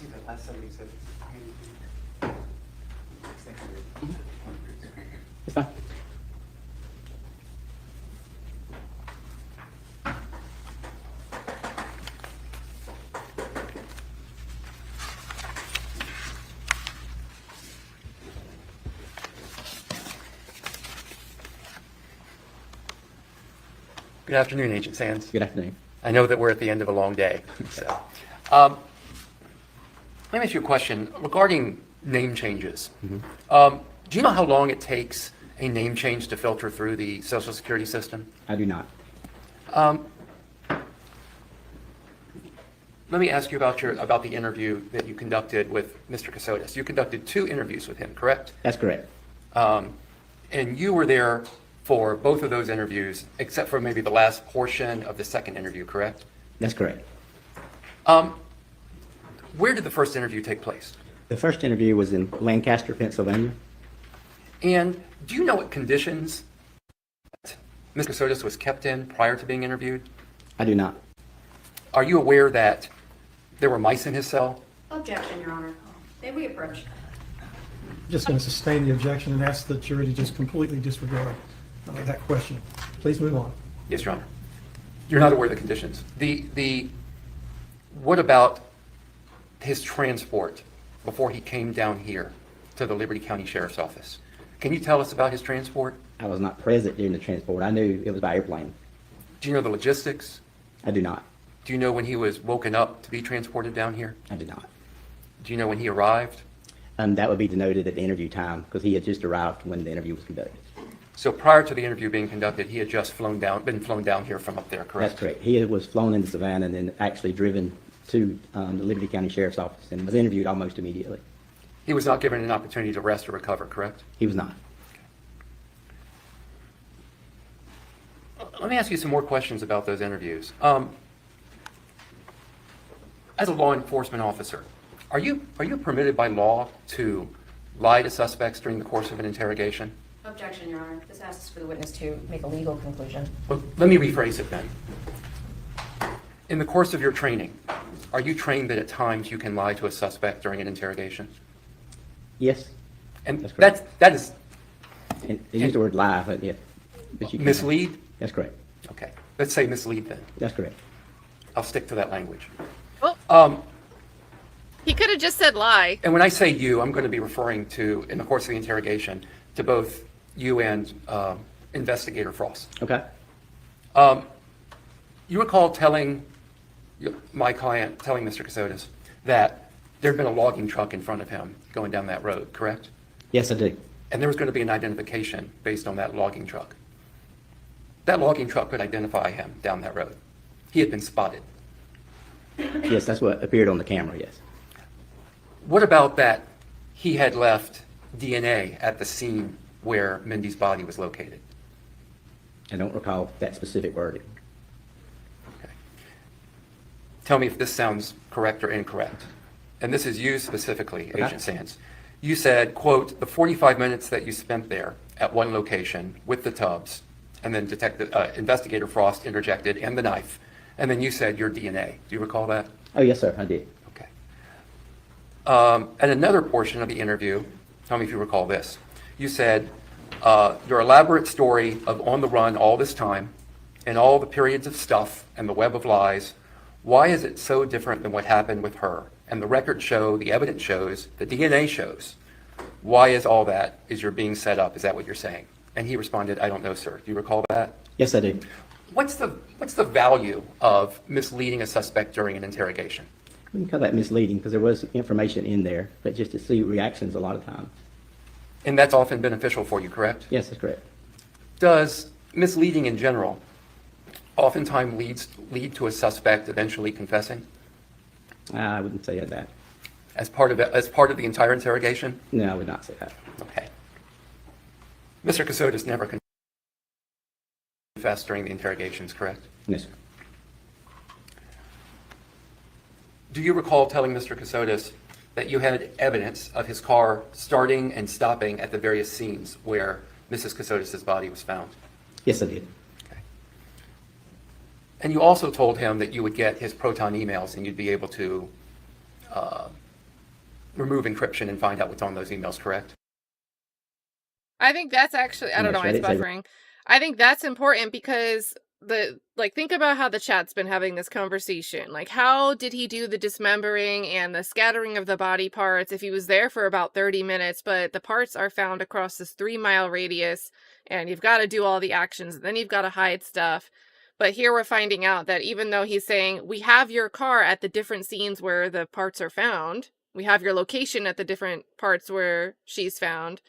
It's fine. Good afternoon, Agent Sands. Good afternoon. I know that we're at the end of a long day. So, let me ask you a question regarding name changes. Do you know how long it takes a name change to filter through the Social Security system? I do not. Let me ask you about the interview that you conducted with Mr. Kassotis. You conducted 2 interviews with him, correct? That's correct. And you were there for both of those interviews, except for maybe the last portion of the second interview, correct? That's correct. Where did the first interview take place? The first interview was in Lancaster, Pennsylvania. And do you know what conditions Mr. Kassotis was kept in prior to being interviewed? I do not. Are you aware that there were mice in his cell? Objection, Your Honor. May we approach? Just going to sustain the objection and ask the jury to just completely disregard that question. Please move on. Yes, Your Honor. You're not aware of the conditions. What about his transport before he came down here to the Liberty County Sheriff's Office? Can you tell us about his transport? I was not present during the transport. I knew it was by airplane. Do you know the logistics? I do not. Do you know when he was woken up to be transported down here? I do not. Do you know when he arrived? That would be denoted at the interview time because he had just arrived when the interview was conducted. So prior to the interview being conducted, he had just been flown down here from up there, correct? That's correct. He was flown into Savannah and then actually driven to the Liberty County Sheriff's Office and was interviewed almost immediately. He was not given an opportunity to rest or recover, correct? He was not. Let me ask you some more questions about those interviews. As a law enforcement officer, are you permitted by law to lie to suspects during the course of an interrogation? Objection, Your Honor. This asks for the witness to make a legal conclusion. Well, let me rephrase it then. In the course of your training, are you trained that at times you can lie to a suspect during an interrogation? Yes. And That's correct. that is And they used the word lie, but yeah. But you can- mislead? That's correct. Okay, let's say mislead then. That's correct. I'll stick to that language. Well, he could have just said lie. And when I say you, I'm going to be referring to, in the course of the interrogation, to both you and Investigator Frost. Okay. You recall telling my client, telling Mr. Kassotis, that there'd been a logging truck in front of him going down that road, correct? Yes, I do. And there was going to be an identification based on that logging truck. That logging truck could identify him down that road. He had been spotted. Yes, that's what appeared on the camera, yes. What about that he had left DNA at the scene where Mindy's body was located? I don't recall that specific wording. Okay. Tell me if this sounds correct or incorrect. And this is you specifically, Okay. Agent Sands. You said, quote, the 45 minutes that you spent there at one location with the tubs, and then Investigator Frost interjected, and the knife, and then you said your DNA. Do you recall that? Oh, yes, sir, I did. Okay. At another portion of the interview, tell me if you recall this. You said your elaborate story of on the run all this time and all the periods of stuff and the web of lies, why is it so different than what happened with her? And the records show, the evidence shows, the DNA shows. Why is all that? Is you're being set up? Is that what you're saying? And he responded, I don't know, sir. Do you recall that? Yes, I do. What's the value of misleading a suspect during an interrogation? We can call that misleading because there was information in there, but just to see reactions a lot of times. And that's often beneficial for you, correct? Yes, that's correct. Does misleading in general oftentimes lead to a suspect eventually confessing I wouldn't say that. as part of the entire interrogation? No, I would not say that. Okay. Mr. Kassotis never confessed during the interrogations, correct? No, sir. Do you recall telling Mr. Kassotis that you had evidence of his car starting and stopping at the various scenes where Mrs. Kassotis' body was found? Yes, I did. Okay. And you also told him that you would get his Proton emails and you'd be able to remove encryption and find out what's on those emails, correct? I think that's actually, I don't know why it's buffering. I think that's important because think about how the chat's been having this conversation. Like, how did he do the dismembering and the scattering of the body parts if he was there for about 30 minutes, but the parts are found across this 3-mile radius and you've got to do all the actions and then you've got to hide stuff. But here we're finding out that even though he's saying, we have your car at the different scenes where the parts are found, we have your location at the different parts where she's found,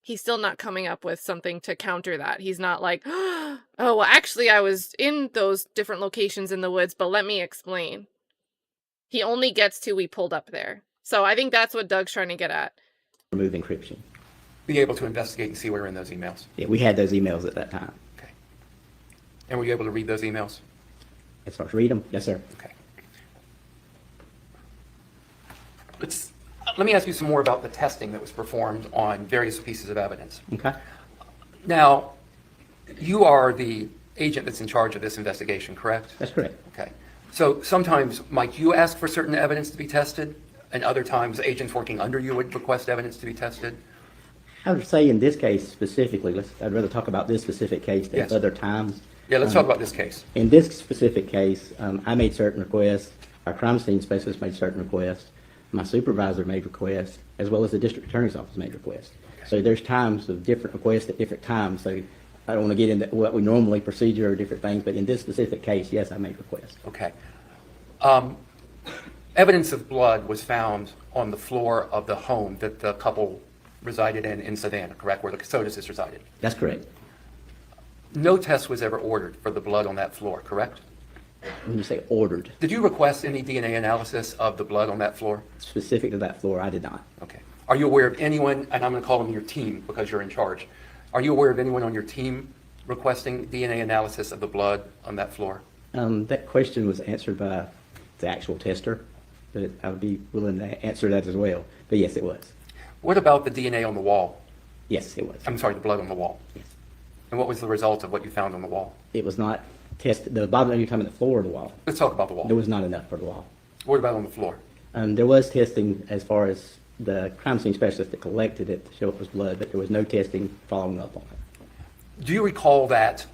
he's still not coming up with something to counter that. He's not like, oh, well, actually, I was in those different locations in the woods, but let me explain. He only gets to, we pulled up there. So I think that's what Doug's trying to get at. Remove encryption. Be able to investigate and see what are in those emails. Yeah, we had those emails at that time. Okay. And were you able to read those emails? As far as read them, yes, sir. Okay. Let me ask you some more about the testing that was performed on various pieces of evidence. Okay. Now, you are the agent that's in charge of this investigation, correct? That's correct. Okay. So sometimes, might you ask for certain evidence to be tested, and other times agents working under you would request evidence to be tested? I would say in this case specifically, I'd rather talk about this specific case than Yes. other times. Yeah, let's talk about this case. In this specific case, I made certain requests. Our crime scene specialist made certain requests. My supervisor made requests, as well as the district attorney's office made requests. So there's times of different requests at different times. So I don't want to get into what we normally procedure or different things, but in this specific case, yes, I made requests. Okay. Evidence of blood was found on the floor of the home that the couple resided in Savannah, correct, where the Kassotis resided. That's correct. No test was ever ordered for the blood on that floor, correct? When you say ordered, Did you request any DNA analysis of the blood on that floor? specific to that floor, I did not. Okay. Are you aware of anyone, and I'm going to call them your team because you're in charge, are you aware of anyone on your team requesting DNA analysis of the blood on that floor? That question was answered by the actual tester, but I would be willing to answer that as well. But yes, it was. What about the DNA on the wall? Yes, it was. I'm sorry, the blood on the wall. Yes. And what was the result of what you found on the wall? It was not tested. The bottom, you're talking about the floor of the wall. Let's talk about the wall. There was not enough for the wall. What about on the floor? There was testing as far as the crime scene specialist that collected it to show it was blood, but there was no testing following up on it. Do you recall that,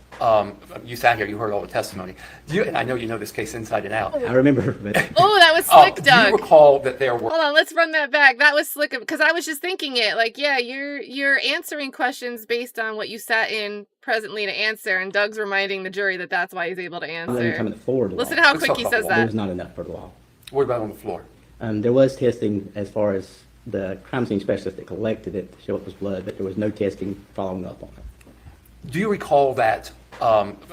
you sat here, you heard all the testimony, and I know you know this case inside and out. I remember, but Oh, that was slick, Do Doug. you recall that there were, Hold on, let's run that back. That was slick because I was just thinking it. Like, yeah, you're answering questions based on what you sat in presently to answer, and Doug's reminding the jury that that's why he's able to you're talking answer. about the floor of the Listen wall. how Let's quick talk he about says the wall. There that. was not enough for the wall. what about on the floor? There was testing as far as the crime scene specialist that collected it to show it was blood, but there was no testing following up on it. Do you recall that,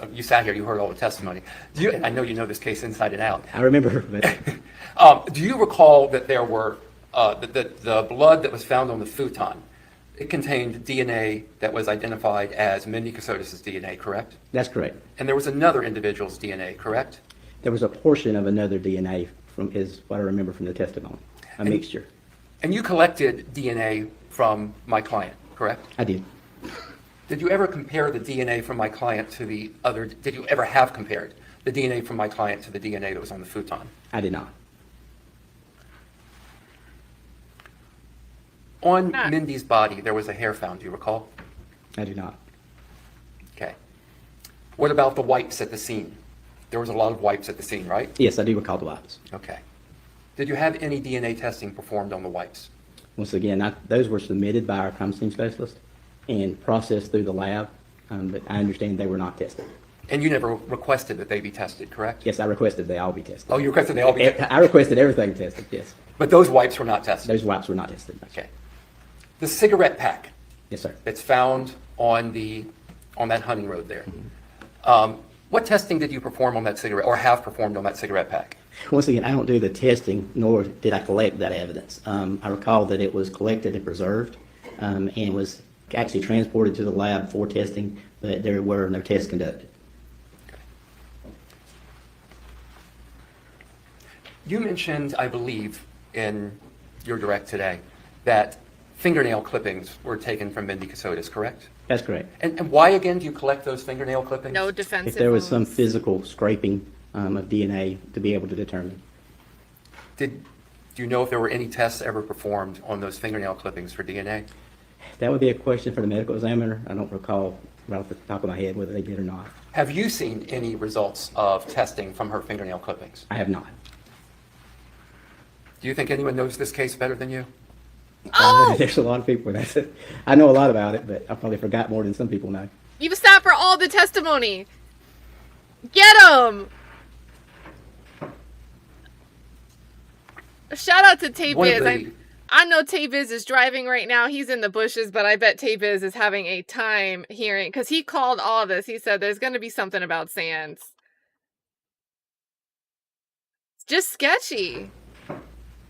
you sat here, you heard all the testimony, and I know you know this case inside and out. I remember, but Do you recall that there were, the blood that was found on the futon, it contained DNA that was identified as Mindy Kassotis' DNA, correct? that's correct. And there was another individual's DNA, correct? There was a portion of another DNA from what I remember from the testimony, a mixture. And you collected DNA from my client, correct? I did. Did you ever compare the DNA from my client to the other, did you ever have compared the DNA from my client to the DNA that was on the futon? I did not. On Not- Mindy's body, there was a hair found, do you recall? I do not. Okay. What about the wipes at the scene? There was a lot of wipes at the scene, right? Yes, I do recall the wipes. Okay. Did you have any DNA testing performed on the wipes? Once again, those were submitted by our crime scene specialist and processed through the lab, but I understand they were not tested. And you never requested that they be tested, correct? Yes, I requested they all be tested. Oh, you requested they all be tested, I requested everything tested, yes. but those wipes were not tested? Those wipes were not tested. Okay. The cigarette pack Yes, sir. that's found on that hunting road there, what testing did you perform on that cigarette, or have performed on that cigarette pack? Once again, I don't do the testing, nor did I collect that evidence. I recall that it was collected and preserved, and was actually transported to the lab for testing, but there were no tests conducted. You mentioned, I believe, in your direct today, that fingernail clippings were taken from Mindy Kassotis, correct? That's correct. And why, again, do you collect those fingernail clippings? No defensive If there was some wounds. physical scraping of DNA to be able to determine. Did Do you know if there were any tests ever performed on those fingernail clippings for DNA? That would be a question for the medical examiner. I don't recall right off the top of my head whether they did or not. Have you seen any results of testing from her fingernail clippings? I have not. Do you think anyone knows this case better than you? Oh! There's a lot of people. I know a lot about it, but I probably forgot more than some people know. You've sat for all the testimony. Get him! Shout out to One of Tay-Biz. the- I know Tay-Biz is driving right now. He's in the bushes, but I bet Tay-Biz is having a time hearing, because he called all this. He said there's going to be something about Sands. It's just sketchy.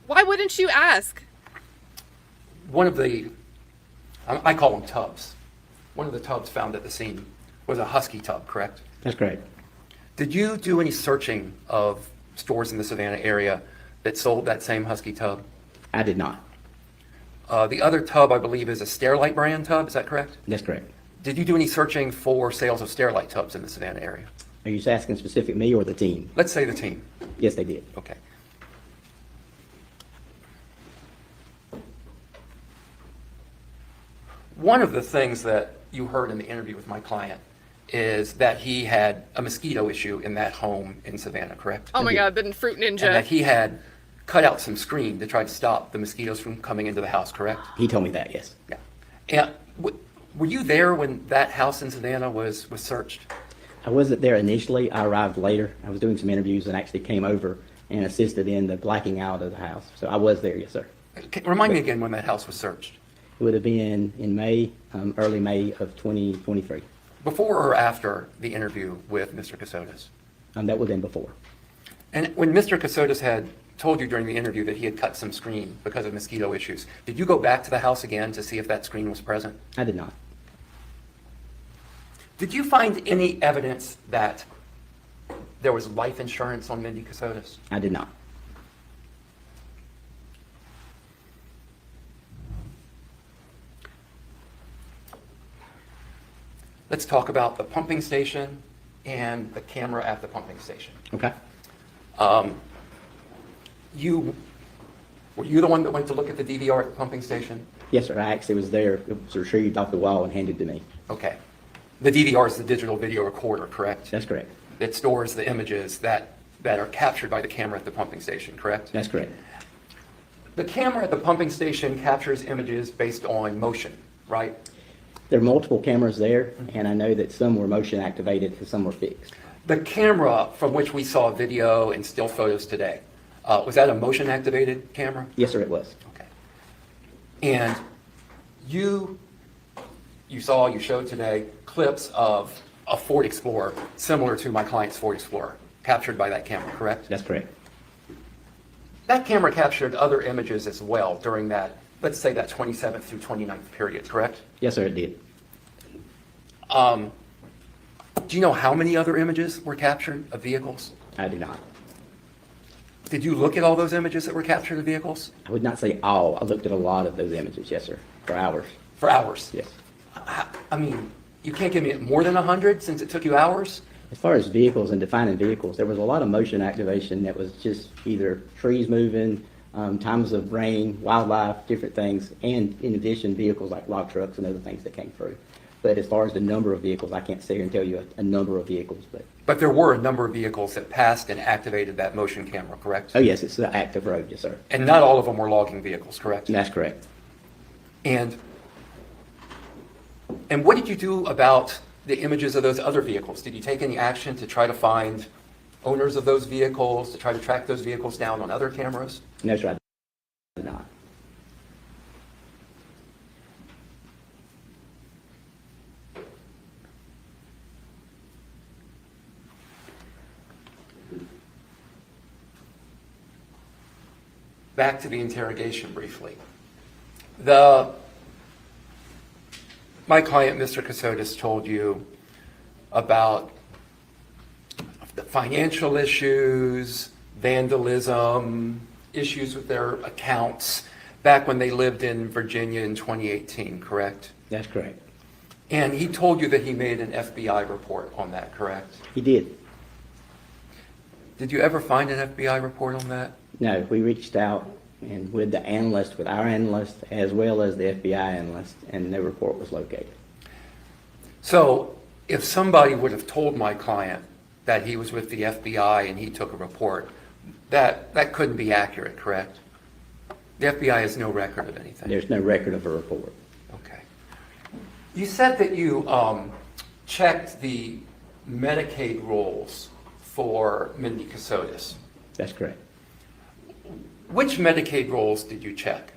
Why wouldn't you ask? One of the, I call them tubs. One of the tubs found at the scene was a Husky tub, correct? That's correct. Did you do any searching of stores in the Savannah area that sold that same Husky tub? I did not. The other tub, I believe, is a Sterilite brand tub, is that correct? That's correct. Did you do any searching for sales of Sterilite tubs in the Savannah area? Are you just asking specific me or the team? Let's say the team. Yes, they did. Okay. One of the things that you heard in the interview with my client is that he had a mosquito issue in that home in Savannah, correct? Oh my God, the Fruit And that Ninja. he had cut out some screen to try to stop the mosquitoes from coming into the house, correct? He told me that, yes. Yeah. And were you there when that house in Savannah was searched? I wasn't there initially. I arrived later. I was doing some interviews and actually came over and assisted in the blacking out of the house. So I was there, yes, sir. Remind me again when that house was searched. It would have been in May, early May of 2023. Before or after the interview with Mr. Kassotis? That would have been before. And when Mr. Kassotis had told you during the interview that he had cut some screen because of mosquito issues, did you go back to the house again to see if that screen was present? I did not. Did you find any evidence that there was life insurance on Mindy Kassotis? I did not. Let's talk about the pumping station and the camera at the pumping station. Okay. Were you the one that went to look at the DVR at the pumping station? Yes, sir. I actually was there. It was retrieved off the wall and handed to me. Okay. The DVR is the digital video recorder, correct? That's correct. It stores the images that are captured by the camera at the pumping station, correct? That's correct. The camera at the pumping station captures images based on motion, right? There are multiple cameras there, and I know that some were motion activated and some were fixed. The camera from which we saw video and still photos today, was that a motion activated camera? Yes, sir, it was. Okay. And you showed today clips of a Ford Explorer similar to my client's Ford Explorer captured by that camera, correct? That's correct. That camera captured other images as well during that, let's say that 27th through 29th period, correct? Yes, sir, it did. Do you know how many other images were captured of vehicles? I do not. Did you look at all those images that were captured of vehicles? I would not say all. I looked at a lot of those images, yes, sir, for hours. For hours? Yes. I mean, you can't give me more than 100 since it took you hours? As far as vehicles and defining vehicles, there was a lot of motion activation that was just either trees moving, times of rain, wildlife, different things, and in addition, vehicles like log trucks and other things that came through. But as far as the number of vehicles, I can't sit here and tell you a number of vehicles. But there were a number of vehicles that passed and activated that motion camera, correct? Oh, yes, it's an active road, yes, sir. And not all of them were logging vehicles, correct? That's correct. And what did you do about the images of those other vehicles? Did you take any action to try to find owners of those vehicles, to try to track those vehicles down on other cameras? No, sir, I did not. Back to the interrogation briefly. My client, Mr. Kassotis, told you about the financial issues, vandalism, issues with their accounts back when they lived in Virginia in 2018, correct? That's correct. And he told you that he made an FBI report on that, correct? He did. Did you ever find an FBI report on that? No, we reached out and with our analyst, as well as the FBI analyst, and no report was located. So if somebody would have told my client that he was with the FBI and he took a report, that couldn't be accurate, correct? The FBI has no record of anything. There's no record of a report. Okay. You said that you checked the Medicaid rolls for Mindy Kassotis. That's correct. Which Medicaid rolls did you check?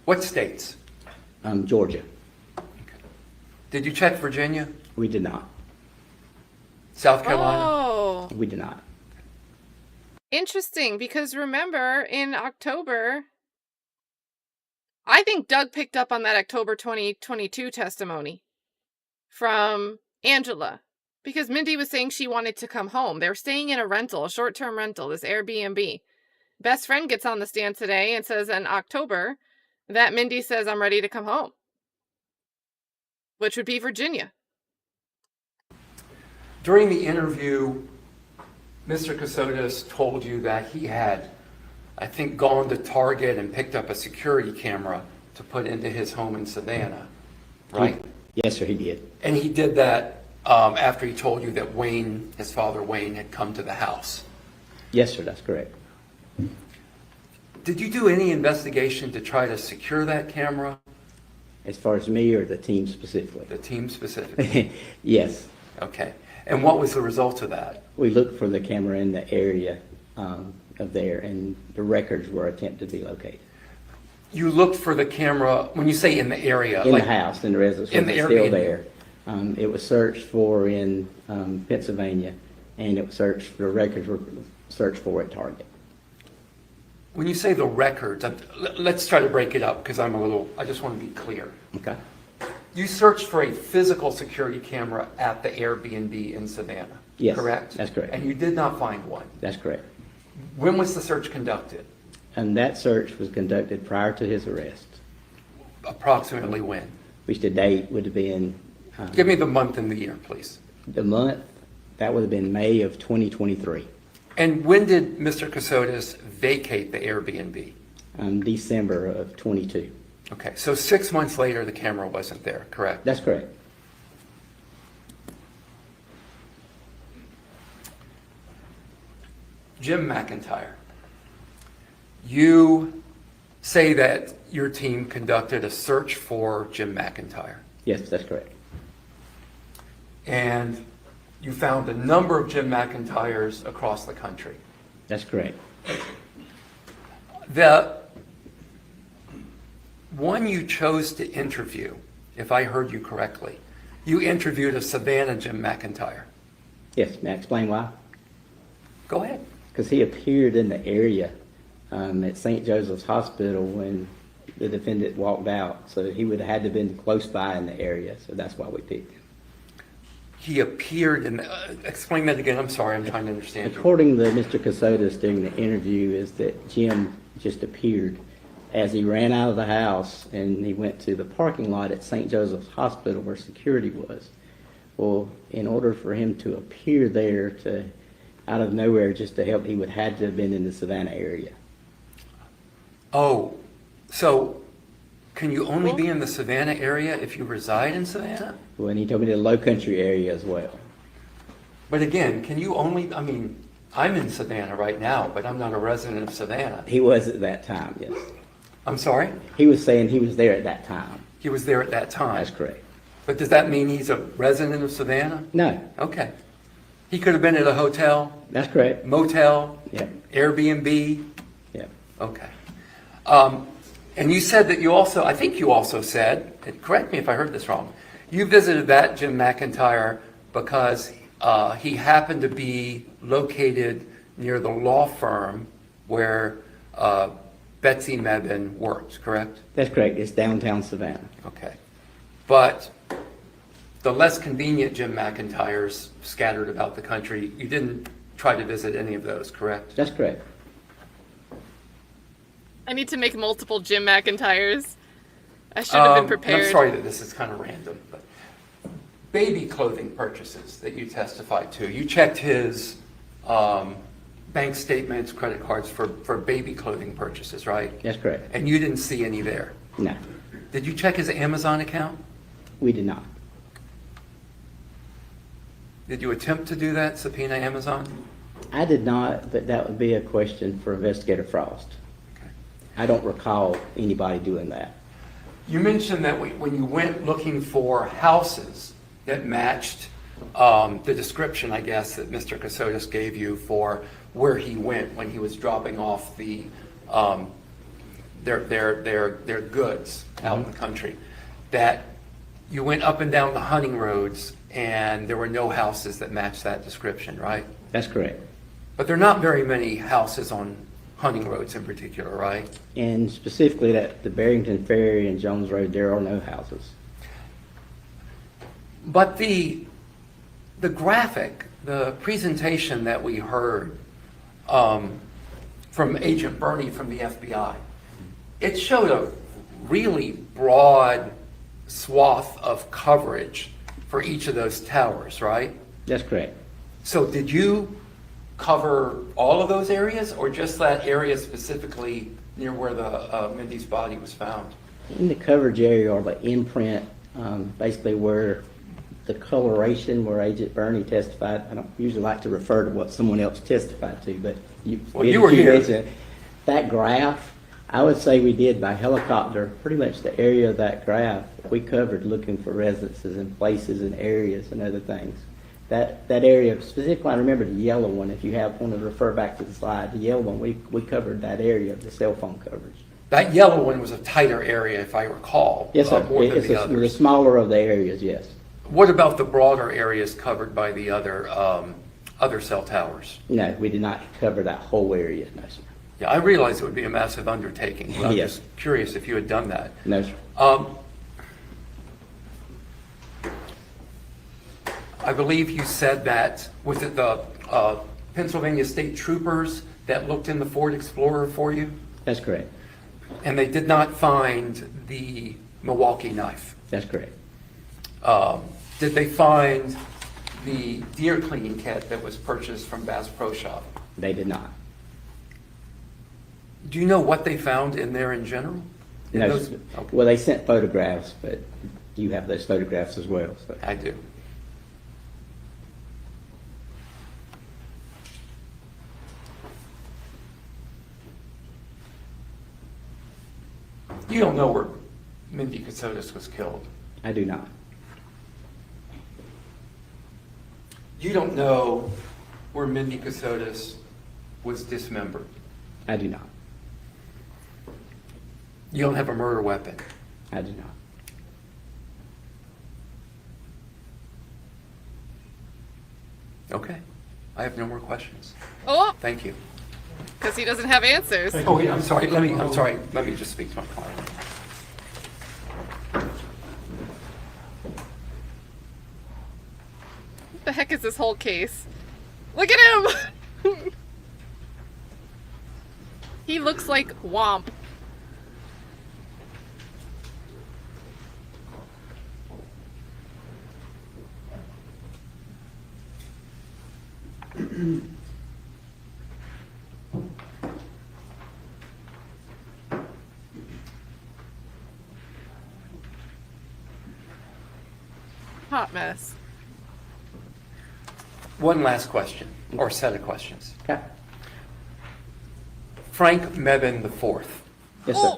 What states? Georgia. Did you check Virginia? We did not. South Carolina? Oh, We did not. interesting. Because remember, in October, I think Doug picked up on that October 2022 testimony from Angela. Because Mindy was saying she wanted to come home. They were staying in a rental, a short-term rental, this Airbnb. Best friend gets on the stand today and says in October that Mindy says, I'm ready to come home. Which would be Virginia. During the interview, Mr. Kassotis told you that he had, I think, gone to Target and picked up a security camera to put into his home in Savannah, right? Yes, sir, he did. And he did that after he told you that Wayne, his father Wayne, had come to the house. Yes, sir, that's correct. Did you do any investigation to try to secure that camera, As far as me or the team specifically? the team specifically? Yes. Okay. And what was the result of that? We looked for the camera in the area of there, and the records were attempted to be located. You looked for the camera, when you say in the area? In like, the house, in the residence, in was the still Airbnb. there. It was searched for in Pennsylvania, and it was searched, the records were searched for at Target. When you say the records, let's try to break it up because I just want to be clear. Okay? You searched for a physical security camera at the Airbnb in Savannah, Yes, correct? that's correct. And you did not find one. That's correct. When was the search conducted? And that search was conducted prior to his arrest, Approximately when? which the date would have been, Give me the month and the year, please. the month, that would have been May of 2023, And when did Mr. Kassotis vacate the Airbnb? December of 22. Okay, so 6 months later, the camera wasn't there, correct? That's correct. Jim McIntyre, you say that your team conducted a search for Jim McIntyre, Yes, that's correct. and you found a number of Jim McIntyres across the country. That's correct. The one you chose to interview, if I heard you correctly, you interviewed a Savannah Jim McIntyre. Yes, may I explain why? Go ahead. Because he appeared in the area at St. Joseph's Hospital when the defendant walked out. So he would have had to have been close by in the area. So that's why we picked him. He appeared in explain that again. I'm sorry, I'm trying to understand you. According to Mr. Kassotis during the interview, is that Jim just appeared as he ran out of the house and he went to the parking lot at St. Joseph's Hospital where security was. Well, in order for him to appear there out of nowhere just to help, he would have to have been in the Savannah area. Oh, so can you only be in the Savannah area if you reside in Savannah? Well, and he told me the low country area as well. But again, can you only, I mean, I'm in Savannah right now, but I'm not a resident of Savannah. He was at that time, yes. I'm sorry? He was saying he was there at that time. He was there at that time. That's correct. But does that mean he's a resident of Savannah? No, Okay. He could have been at a hotel, that's correct. motel, Yeah, Airbnb. yeah. Okay. And you said that you also, I think you also said, and correct me if I heard this wrong, you visited that Jim McIntyre because he happened to be located near the law firm where Betsy Mebane worked, correct? That's correct. It's downtown Savannah. Okay. But the less convenient Jim McIntyres scattered about the country, you didn't try to visit any of those, correct? That's correct. I need to make multiple Jim McIntyres. I should have been prepared. I'm sorry that this is kind of random, but baby clothing purchases that you testified to, you checked his bank statements, credit cards for baby clothing purchases, right? That's correct. And you didn't see any there. No, Did you check his Amazon account? we did not. Did you attempt to do that, subpoena Amazon? I did not, but that would be a question for Investigator Frost. Okay. I don't recall anybody doing that. You mentioned that when you went looking for houses that matched the description, I guess, that Mr. Kassotis gave you for where he went when he was dropping off their goods out in the country, that you went up and down the hunting roads and there were no houses that matched that description, right? That's correct. But there are not very many houses on hunting roads in particular, right? And specifically that the Barrington Ferry and Jones Road, there are no houses. But the graphic, the presentation that we heard from Agent Bernie from the FBI, it showed a really broad swath of coverage for each of those towers, right? That's correct. So did you cover all of those areas or just that area specifically near where the Mindy's body was found? In the coverage area or the imprint, basically where the coloration where Agent Bernie testified, I don't usually like to refer to what someone else testified to, but you were here. mentioned that graph, I would say we did by helicopter, pretty much the area of that graph, we covered looking for residences and places and areas and other things. That area, specifically, I remember the yellow one, if you want to refer back to the slide, the yellow one, we covered that area of the cell phone coverage. That yellow one was a tighter area, if I recall. Yes, sir. More than It's the the others. smaller of the areas, yes. What about the broader areas covered by the other cell towers? No, we did not cover that whole area, no, sir. Yeah, I realize it would be a massive undertaking, but I'm Yes. just curious if you had done that. No, sir. I believe you said that, was it the Pennsylvania State Troopers that looked in the Ford Explorer for you? That's correct. And they did not find the Milwaukee knife. That's correct. Did they find the deer cleaning kit that was purchased from Bass Pro Shop? They did not. Do you know what they found in there in general? In No, those- sir. okay, Well, they sent photographs, but you have those photographs as well, so. I do. You don't know where Mindy Kassotis was killed. I do not. You don't know where Mindy Kassotis was dismembered. I do not. You don't have a murder weapon. I do not. Okay. I have no more questions. Oh, Thank you. because he doesn't have answers. Thank Oh, yeah, I'm sorry. Let me just speak to my client. What the heck is this whole case? Look at him! He looks like Womp. Hot mess. One last question, or set of questions. Okay. Frank Mebane IV. Yes, sir.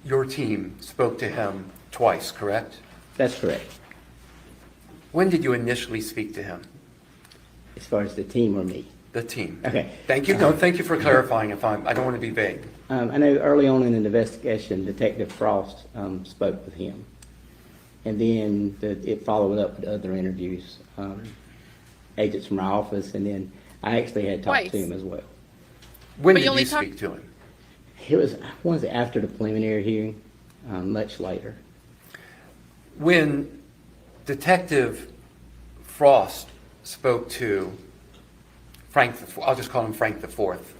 Your team spoke to him twice, correct? That's correct. When did you initially speak to him? As far as the team or me. The team. Okay. Thank you. No, thank you for clarifying. I don't want to be vague. I know early on in the investigation, Detective Frost spoke with him. And then it followed up with other interviews, agents from our office, and then I actually had talked to Twice. him as well. When But did you only you talked- speak to him? It was after the preliminary hearing, much later. When Detective Frost spoke to Frank, I'll just call him Frank the Fourth,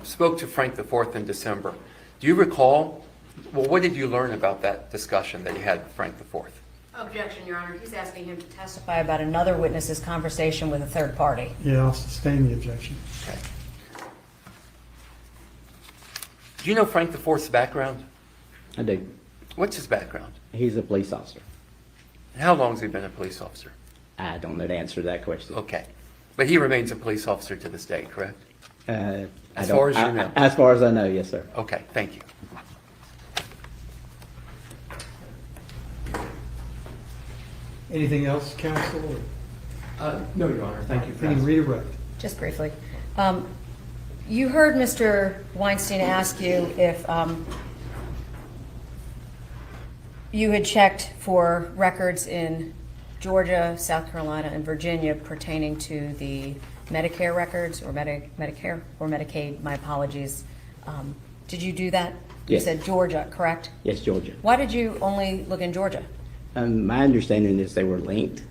spoke to Frank the Fourth in December. Do you recall, well, what did you learn about that discussion that you had with Frank the Fourth? Objection, Your Honor. He's asking him to testify about another witness's conversation with a third party. Yeah, I'll sustain the objection. Okay. Do you know Frank IV's background? I do. What's his background? He's a police officer. And how long has he been a police officer? I don't know the answer to that question. Okay. But he remains a police officer to this day, correct? I As don't- far as you know. As far as I know, yes, sir. Okay, thank you. Anything else, counsel? No, Your Honor, thank you. Any redirect? Just briefly. You heard Mr. Weinstein ask you if you had checked for records in Georgia, South Carolina, and Virginia pertaining to the Medicare records, or Medicare, or Medicaid, my apologies. Did you do that? You Yes. said Georgia, correct? Yes, Georgia. Why did you only look in Georgia? My understanding is they were linked,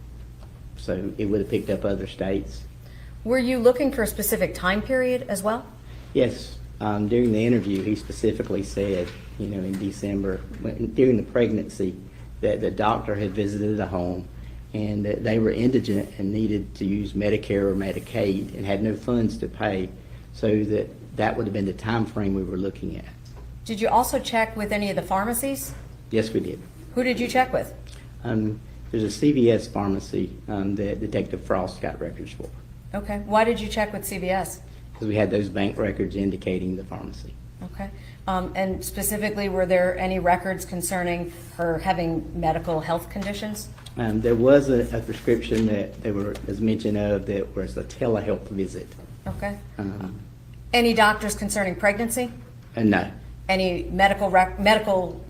so it would have picked up other states. Were you looking for a specific time period as well? Yes, during the interview, he specifically said, in December, during the pregnancy, that the doctor had visited a home and that they were indigent and needed to use Medicare or Medicaid and had no funds to pay, so that would have been the time frame we were looking at. Did you also check with any of the pharmacies? Yes, we did. Who did you check with? There's a CVS pharmacy that Detective Frost got records for, Okay. Why did you check with CVS? because we had those bank records indicating the pharmacy. Okay. And specifically, were there any records concerning her having medical health conditions? There was a prescription that was mentioned of that was a telehealth visit. Okay. Um, Any doctors concerning pregnancy? and no, Any medical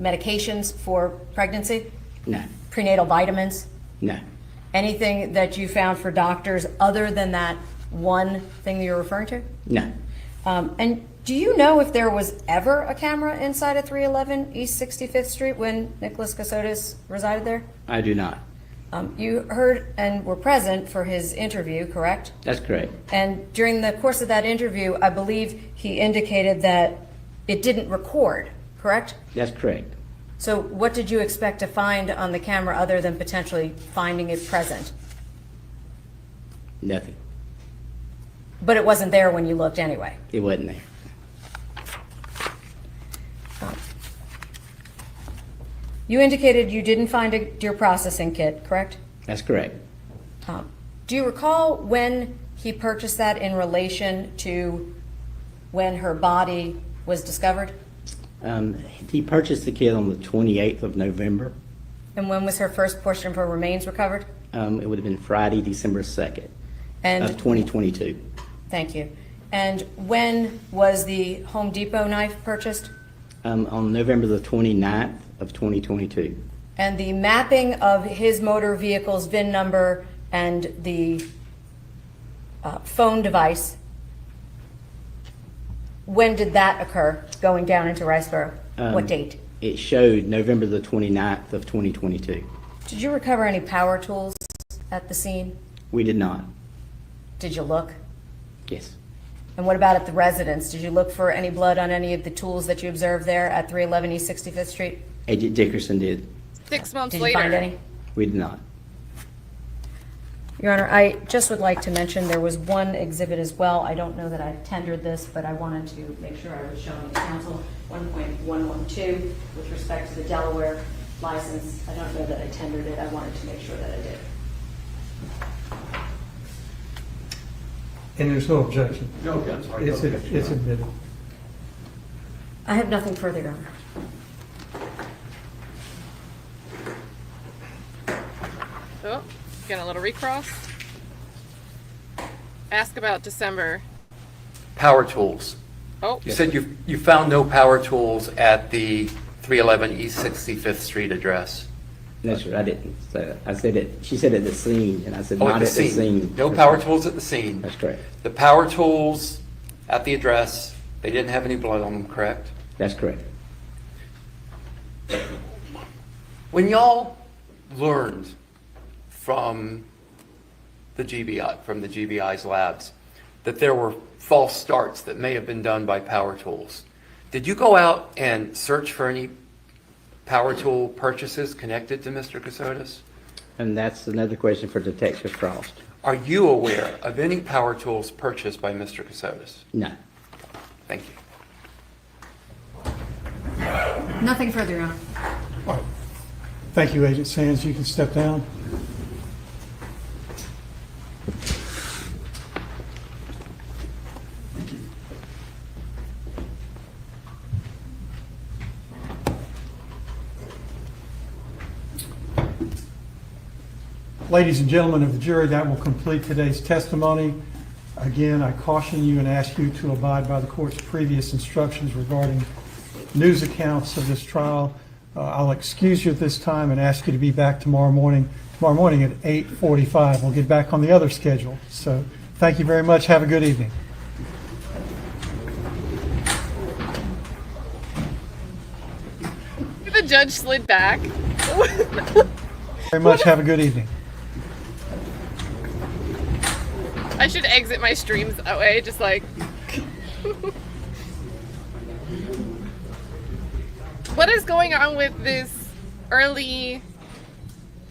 medications for pregnancy? no, Prenatal vitamins? no. Anything that you found for doctors other than that one thing that you're referring to? No. And do you know if there was ever a camera inside of 311 East 65th Street when Nicholas Kassotis resided there? I do not. You heard and were present for his interview, correct? That's correct. And during the course of that interview, I believe he indicated that it didn't record, correct? That's correct. So what did you expect to find on the camera other than potentially finding it present? Nothing. But it wasn't there when you looked anyway. It wasn't there. You indicated you didn't find a deer processing kit, correct? That's correct. Do you recall when he purchased that in relation to when her body was discovered? He purchased the kit on the 28th of November. And when was her first portion of her remains recovered? It would have been Friday, December 2nd of And 2022. thank you. And when was the Home Depot knife purchased? On November the 29th of 2022. And the mapping of his motor vehicle's VIN number and the phone device, when did that occur, going down into Riceboro? What date? It showed November the 29th of 2022. Did you recover any power tools at the scene? We did not. Did you look? Yes. And what about at the residence? Did you look for any blood on any of the tools that you observed there at 311 East 65th Street? Agent Dickerson did. 6 months Did later. you find any? We did not. Your Honor, I just would like to mention there was one exhibit as well. I don't know that I tendered this, but I wanted to make sure I was showing the council 1.112 with respect to the Delaware license. I don't know that I tendered it. I wanted to make sure that I did. And there's no objection. No, I'm sorry. It's admitted. I have nothing further, Your Honor. Oh, getting a little recross. Ask about December. Power tools. Oh, You said you found no power tools at the 311 East 65th Street address. That's right. I didn't. So I said it. She said at the scene, and I said Oh, not at the scene. No power tools at the scene. That's correct. The power tools at the address, they didn't have any blood on them, correct? That's correct. When y'all learned from the GBI's labs, that there were false starts that may have been done by power tools, did you go out and search for any power tool purchases connected to Mr. Kassotis? And that's another question for Detective Frost. Are you aware of any power tools purchased by Mr. Kassotis? No. Thank you. Nothing further, Your Honor. All right. Thank you, Agent Sands. You can step down. Ladies and gentlemen of the jury, that will complete today's testimony. Again, I caution you and ask you to abide by the court's previous instructions regarding news accounts of this trial. I'll excuse you at this time and ask you to be back tomorrow morning at 8:45. We'll get back on the other schedule. So thank you very much. Have a good evening. The judge slid back. Very much. Have a good evening. I should exit my streams that way, just like. What is going on with this early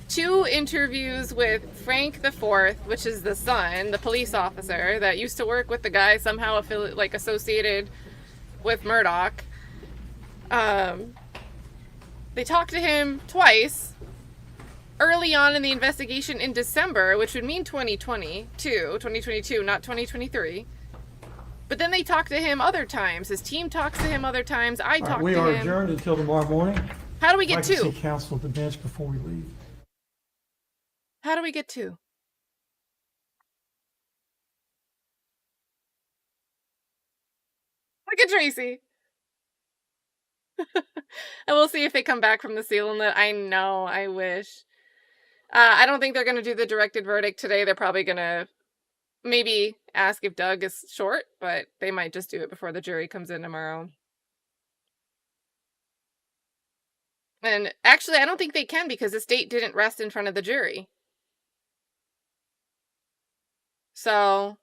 2 interviews with Frank the Fourth, which is the son, the police officer that used to work with the guy somehow associated with Murdoch. They talked to him twice early on in the investigation in December, which would mean 2022, not 2023. But then they talk to him other times. His team talks to him other times. I talk to him. We are adjourned until tomorrow morning. How do we I'd get like to two? see counsel at the bench before we leave. How do we get two? Look at Tracy. And we'll see if they come back from the seal and I know, I wish. I don't think they're going to do the directed verdict today. They're probably going to maybe ask if Doug is short, but they might just do it before the jury comes in tomorrow. And actually, I don't think they can because the state didn't rest in front of the jury. So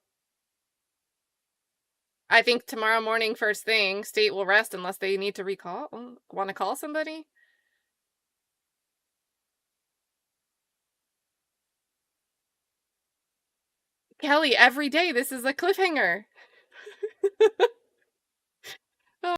I think tomorrow morning, first thing, state will rest unless they need to want to call somebody. Kelly, every day this is a cliffhanger.